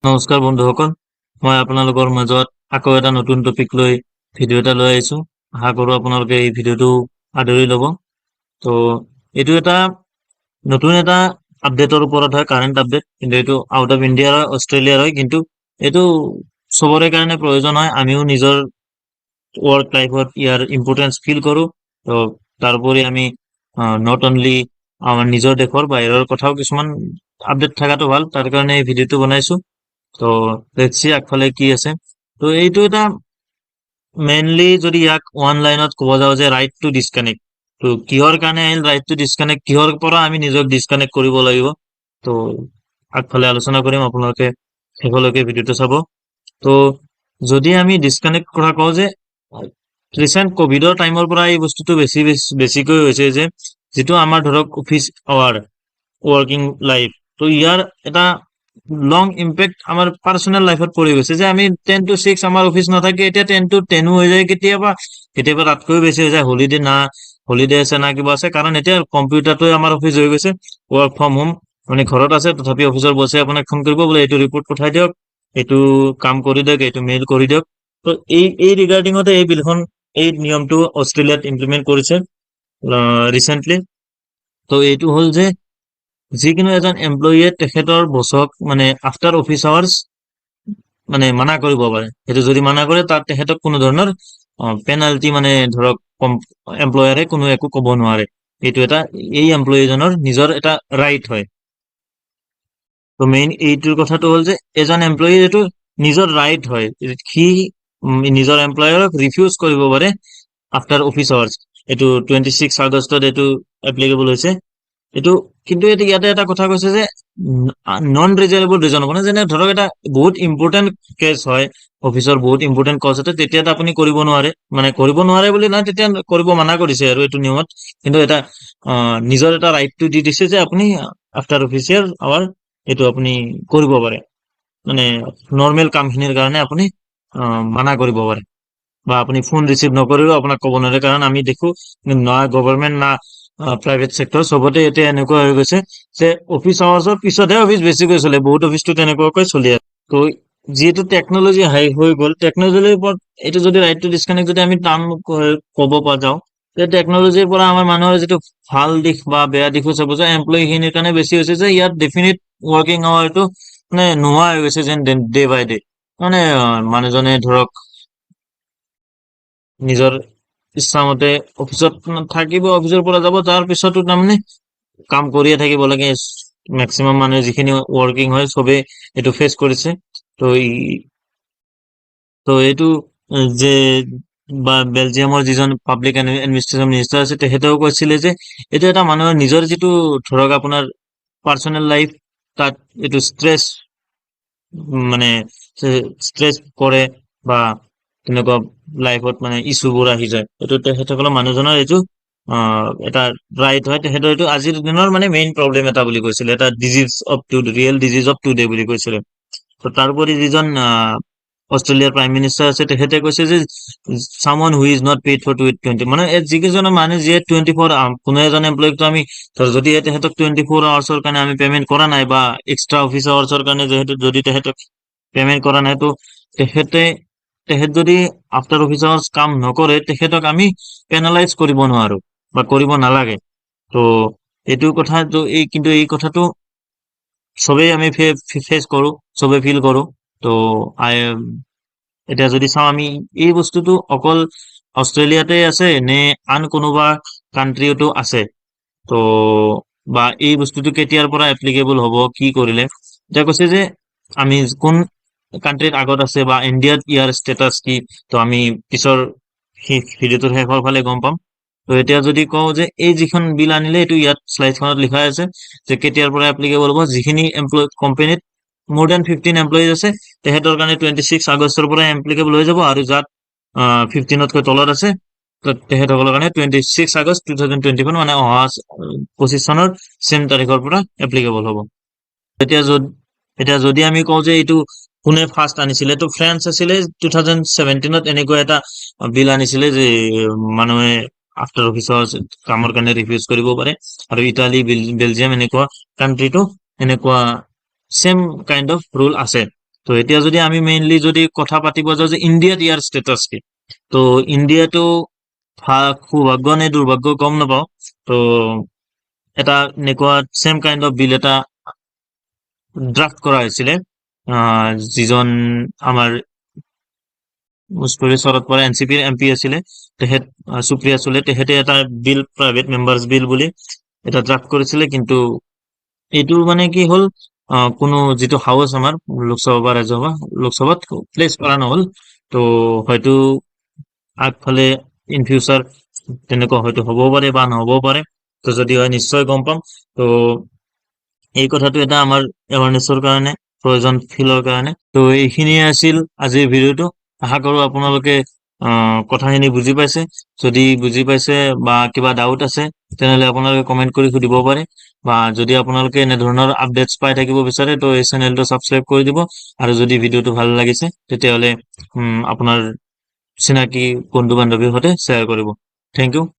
নমস্কাৰ বন্ধুসকল, মই আপোনালোকৰ মাজত আকৌ এটা নতুন টপিক লৈ ভিডিঅ' এটা লৈ আহিছোঁ। আশা কৰোঁ আপোনালোকে এই ভিডিঅ'টো আদৰি ল'ব। তো এইটো এটা নতুন এটা আপডেটৰ ওপৰত হয়, কাৰেণ্ট আপডেট। কিন্তু এইটো আউট অফ ইণ্ডিয়াৰ হয়, অষ্ট্ৰেলিয়াৰ হয়। কিন্তু এইটো চবৰে কাৰণে প্ৰয়োজন হয়। আমিও নিজৰ ৱৰ্ক লাইফত ইয়াৰ ইম্পৰ্টেঞ্চ ফিল কৰোঁ। তো তাৰোপৰি আমি নট অনলি আমাৰ নিজৰ দেশৰ বাহিৰৰ কথাও কিছুমান আপডেট থকাটো ভাল, তাৰ কাৰণে এই ভিডিঅ'টো বনাইছোঁ। তো দেখছি আগফালে কি আছে। তো এইটো এটা মেইনলি যদি ইয়াক ওৱান লাইনত ক'ব যাওঁ যে ৰাইট টু ডিছকানেক্ট। তো কিহৰ কাৰণে আহিল ৰাইট টু ডিছকানেক্ট, কিহৰ পৰা আমি নিজক ডিছকানেক্ট কৰিব লাগিব। তো আগফালে আলোচনা কৰিম, আপোনালোকে শেষলৈকে ভিডিঅ'টো চাব। তো যদি আমি ডিছকানেক্ট কথা কওঁ যে ৰিচেণ্ট ক'ভিডৰ টাইমৰ পৰা এই বস্তুটো বেছিকৈ হৈছে যে যিটো আমাৰ ধৰক অফিচ আৱাৰ ৱৰ্কিং লাইফ, তো ইয়াৰ এটা লং ইম্পেক্ট আমাৰ পাৰ্চনেল লাইফত পৰি গৈছে যে আমি 10 to 6 আমাৰ অফিচ নাথাকে, এতিয়া 10 to 10 হৈ যায়, কেতিয়াবা কেতিয়াবা তাতকৈ বেছি হৈ যায়। হলিডে আছে না কিবা আছে, কাৰণ এতিয়া কম্পিউটাৰটোৱে আমাৰ অফিচ হৈ গৈছে। ৱৰ্ক ফ্ৰম হোম, মানে ঘৰত আছে তথাপি অফিচৰ বছে আপোনাক ফোন কৰিব, বোলে এইটো ৰিপৰ্ট পঠাই দিয়ক, এইটো কাম কৰি দিয়ক, এইটো মেইল কৰি দিয়ক। তো এই ৰিগাৰ্ডিঙতে এই বিলখন, এই নিয়মটো অষ্ট্ৰেলিয়াত ইমপ্লিমেণ্ট কৰিছে ৰিচেণ্টলি। তো এইটো হ'ল যে যিকোনো এজন এমপ্লয়ীয়ে তেখেতৰ বছক মানে আফটাৰ অফিচ আৱাৰ্ছ মানে মানা কৰিব পাৰে। সেইটো যদি মানা কৰে তাত তেখেতক কোনো ধৰণৰ পেনাল্টি, মানে ধৰক এমপ্লয়াৰে কোনো একো ক'ব নোৱাৰে। এইটো এটা এই এমপ্লয়ীজনৰ নিজৰ এটা ৰাইট হয়। তো মেইন এইটোৰ কথাটো হ'ল যে এজন এমপ্লয়ীৰ এইটো নিজৰ ৰাইট হয়, সি নিজৰ এমপ্লয়াৰক ৰিফিউজ কৰিব পাৰে আফটাৰ অফিচ আৱাৰ্ছ। এইটো 26 আগষ্টত এইটো এপ্লিকেবল হৈছে। এইটো কিন্তু ইয়াতে এটা কথা কৈছে যে নন ৰিজনেবল ৰিজন হ'ব, যেনে ধৰক এটা বহুত ইম্পৰ্টেণ্ট কেছ হয়, অফিচৰ বহুত ইম্পৰ্টেণ্ট কজ আছে, তেতিয়া আপুনি কৰিব নোৱাৰে। মানে কৰিব নোৱাৰে বুলি নহয়, তেতিয়া কৰিব মানা কৰিছে আৰু এইটো নিয়মত। কিন্তু এটা নিজৰ এটা ৰাইটটো দি দিছে যে আপুনি আফটাৰ অফিচিয়েল আৱাৰ এইটো আপুনি কৰিব পাৰে, মানে নৰ্মেল কামখিনিৰ কাৰণে আপুনি মানা কৰিব পাৰে, বা আপুনি ফোন ৰিচিভ নকৰিলেও আপোনাক ক'ব নোৱাৰে। কাৰণ আমি দেখো না গভৰ্ণমেণ্ট না প্ৰাইভেট চেক্টৰ চবতে এতিয়া এনেকুৱা হৈ গৈছে যে অফিচ আৱাৰ্ছৰ পিছতহে অফিচ বেছিকৈ চলে। বহুত অফিচটো তেনেকুৱাকৈ চলি আছে। তো যিহেতু টেকনলজি হাই হৈ গ'ল, টেকনলজিৰ ওপৰত এইটো যদি ৰাইট টু ডিছকানেক্ট যদি আমি টান ক'ব পৰা যাওঁ, টেকনলজিৰ পৰা আমাৰ মানুহৰ যিটো ভাল দিশ বা বেয়া দিশো চাব যে এমপ্লয়ীখিনিৰ কাৰণে বেছি হৈছে যে ইয়াত ডেফিনিট ৱৰ্কিং আৱাৰটো মানে নোহোৱা হৈ গৈছে যেন ডে বাই ডে। মানে মানুহজনে ধৰক নিজৰ ইচ্ছামতে অফিচত থাকিব, অফিচৰ পৰা যাব, তাৰ পিছতো তাৰমানে কাম কৰিয়ে থাকিব লাগে। মেক্সিমাম মানুহে যিখিনি ৱৰ্কিং হয় চবেই এইটো ফেচ কৰিছে। তো তো এইটো যে বা বেলজিয়ামৰ যিজন পাব্লিক এডমিনিষ্ট্ৰেশ্যন মিনিষ্টাৰ আছে, তেখেতেও কৈছিলে যে এইটো এটা মানুহৰ নিজৰ যিটো ধৰক আপোনাৰ পাৰ্চনেল লাইফ, তাত এইটো মানে ষ্ট্ৰেছ পৰে বা তেনেকুৱা লাইফত মানে ইছ্যুবোৰ আহি যায়। এইটো তেখেতসকলৰ মানুহজনৰ এইটো এটা ৰাইট হয়। তেখেতৰ এইটো আজিৰ দিনৰ মানে মেইন প্ৰব্লেম এটা বুলি কৈছিলে, এটা disease of real disease of today বুলি কৈছিলে। তো তাৰোপৰি যিজন অষ্ট্ৰেলিয়াৰ প্ৰাইম মিনিষ্টাৰ আছে, তেখেতে কৈছে যে someone who is not paid for 20, মানে যিকেইজনৰ মানুহ যিয়ে 24 কোনো এজন এমপ্লয়ীকটো আমি যদি তেহেঁতক 24 আৱাৰ্ছৰ কাৰণে আমি পেমেণ্ট কৰা নাই, বা এক্সট্ৰা অফিচ আৱাৰ্ছৰ কাৰণে যদি তেহেঁতক পেমেণ্ট কৰা নাই, তো তেখেত যদি আফটাৰ অফিচ আৱাৰ্ছ কাম নকৰে, তেখেতক আমি পেনালাইজ কৰিব নোৱাৰো বা কৰিব নালাগে। তো এইটো কথা, কিন্তু এই কথাটো চবেই আমি ফেচ কৰো, চবেই ফিল কৰো। তো এতিয়া যদি চাওঁ আমি এই বস্তুটো অকল অষ্ট্ৰেলিয়াতে আছে নে আন কোনোবা কাণ্ট্ৰিতো আছে, তো বা এই বস্তুটো কেতিয়াৰ পৰা এপ্লিকেবল হ'ব, কি কৰিলে। এতিয়া কৈছে যে আমি কোন কাণ্ট্ৰিত আগত আছে বা ইণ্ডিয়াত ইয়াৰ ষ্টেটাছ কি, তো আমি পিছৰ ভিডিঅ'টোৰ শেষৰ ফালে গম পাম। তো এতিয়া যদি কওঁ যে এই যিখন বিল আনিলে, এইটো ইয়াত শ্লাইডখনত লিখা আছে যে কেতিয়াৰ পৰা এপ্লিকেবল হ'ব। যিখিনি কোম্পানীত মোৰ দেন 15 এমপ্লয়িজ আছে, তেহেঁতৰ কাৰণে 26 আগষ্টৰ পৰা এপ্লিকেবল হৈ যাব, আৰু যাত 15তকৈ তলত আছে তেখেতসকলৰ কাৰণে 26 আগষ্ট 2024, মানে অহা 25 চনৰ চেম তাৰিখৰ পৰা এপ্লিকেবল হ'ব। এতিয়া যদি আমি কওঁ যে এইটো কোনে ফাৰ্ষ্ট আনিছিলে, তো ফ্ৰান্স আছিলে 2017ত এনেকুৱা এটা বিল আনিছিলে যে মানুহে আফটাৰ অফিচৰ কামৰ কাৰণে ৰিফিউজ কৰিব পাৰে। আৰু ইটালী, বেলজিয়াম এনেকুৱা কাণ্ট্ৰিটো এনেকুৱা চেম কাইণ্ড অফ ৰুল আছে। তো এতিয়া যদি আমি মেইনলি যদি কথা পাতিব যাওঁ যে ইণ্ডিয়াত ইয়াৰ ষ্টেটাছ কি, তো ইণ্ডিয়াটো সৌভাগ্য নে দুৰ্ভাগ্য গম নাপাওঁ। তো এটা এনেকুৱা চেম কাইণ্ড অফ বিল এটা ড্ৰাফ্ট কৰা হৈছিলে, যিজন আমাৰ শৰদ পাৱাৰ এনচিপিৰ MP আছিলে, তেখেত সুপ্ৰিয়া সুলে, তেখেতে এটা বিল প্ৰাইভেট মেম্বাৰ্ছ বিল বুলি এটা ড্ৰাফ্ট কৰিছিলে। কিন্তু এইটো মানে কি হ'ল, কোনো যিটো হাউচ আমাৰ লোকসভা বা ৰাজ্যসভা, লোকসভাত প্লেচ কৰা নহ'ল। তো হয়তো আগফালে ইন ফিউচাৰ তেনেকুৱা হয়তো হ'বও পাৰে বা নহ'বও পাৰে। তো যদি হয় নিশ্চয় গম পাম। তো এই কথাটো এটা আমাৰ এৱাৰনেছৰ কাৰণে প্ৰয়োজন ফিলৰ কাৰণে। তো এইখিনিয়ে আছিল আজিৰ ভিডিঅ'টো। আশা কৰোঁ আপোনালোকে কথাখিনি বুজি পাইছে। যদি বুজি পাইছে বা কিবা ডাউট আছে তেনেহ'লে আপোনালোকে কমেণ্ট কৰি সুধিব পাৰে, বা যদি আপোনালোকে এনেধৰণৰ আপডেটছ পাই থাকিব বিচাৰে তো এই চেনেলটো ছাবস্ক্ৰাইব কৰি দিব। আৰু যদি ভিডিঅ'টো ভাল লাগিছে তেতিয়াহ'লে আপোনাৰ চিনাকি বন্ধু বান্ধৱীৰ সৈতে শ্বেয়াৰ কৰিব। Thank U.